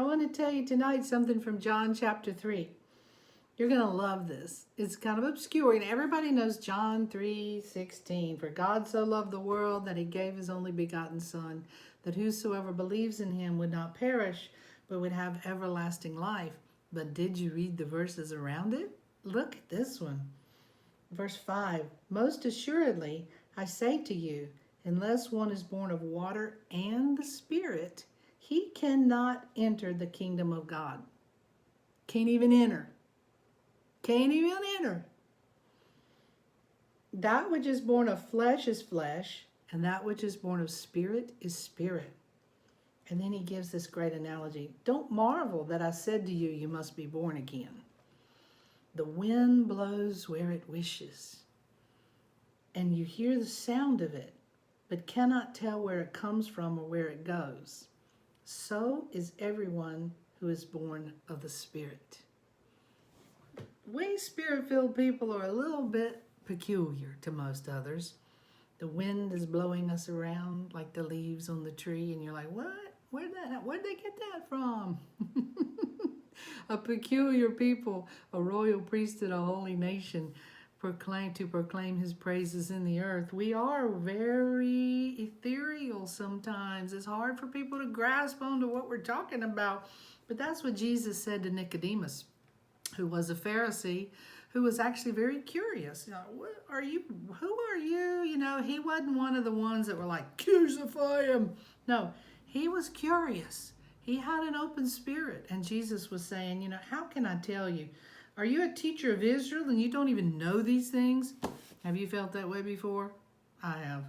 want to tell you tonight something from John chapter 3. You're going to love this. It's kind of obscure, and everybody knows John 3:16. For God so loved the world that he gave his only begotten Son, that whosoever believes in him would not perish, but would have everlasting life. But did you read the verses around it? Look at this one. Verse 5, most assuredly, I say to you, unless one is born of water and the Spirit, he cannot enter the kingdom of God. Can't even enter. Can't even enter. That which is born of flesh is flesh, and that which is born of spirit is spirit. And then he gives this great analogy. Don't marvel that I said to you, you must be born again. The wind blows where it wishes, and you hear the sound of it, but cannot tell where it comes from or where it goes. So is everyone who is born of the Spirit. We Spirit-filled people are a little bit peculiar to most others. The wind is blowing us around like the leaves on the tree, and you're like, what? Where'd they get that from? A peculiar people, a royal priesthood, a holy nation, proclaim his praises in the earth. We are very ethereal sometimes. It's hard for people to grasp onto what we're talking about. But that's what Jesus said to Nicodemus, who was a Pharisee, who was actually very curious. You know, what are you? Who are you? You know, he wasn't one of the ones that were like, crucify him. No, he was curious. He had an open spirit. And Jesus was saying, you know, how can I tell you? Are you a teacher of Israel and you don't even know these things? Have you felt that way before? I have.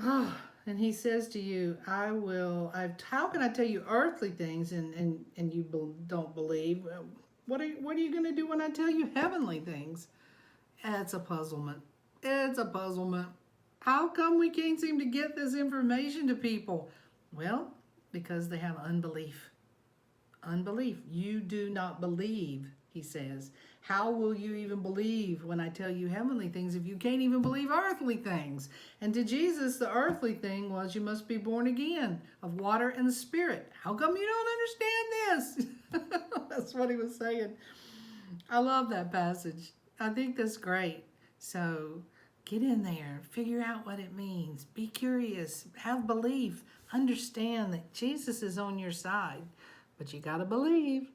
Oh, and he says to you, how can I tell you earthly things and you don't believe? What are you going to do when I tell you heavenly things? It's a puzzlement. It's a puzzlement. How come we can't seem to get this information to people? Well, because they have unbelief. Unbelief. You do not believe, he says. How will you even believe when I tell you heavenly things if you can't even believe earthly things? And to Jesus, the earthly thing was you must be born again of water and the Spirit. How come you don't understand this? That's what he was saying. I love that passage. I think that's great. So get in there, figure out what it means, be curious, have belief, understand that Jesus is on your side, but you got to believe.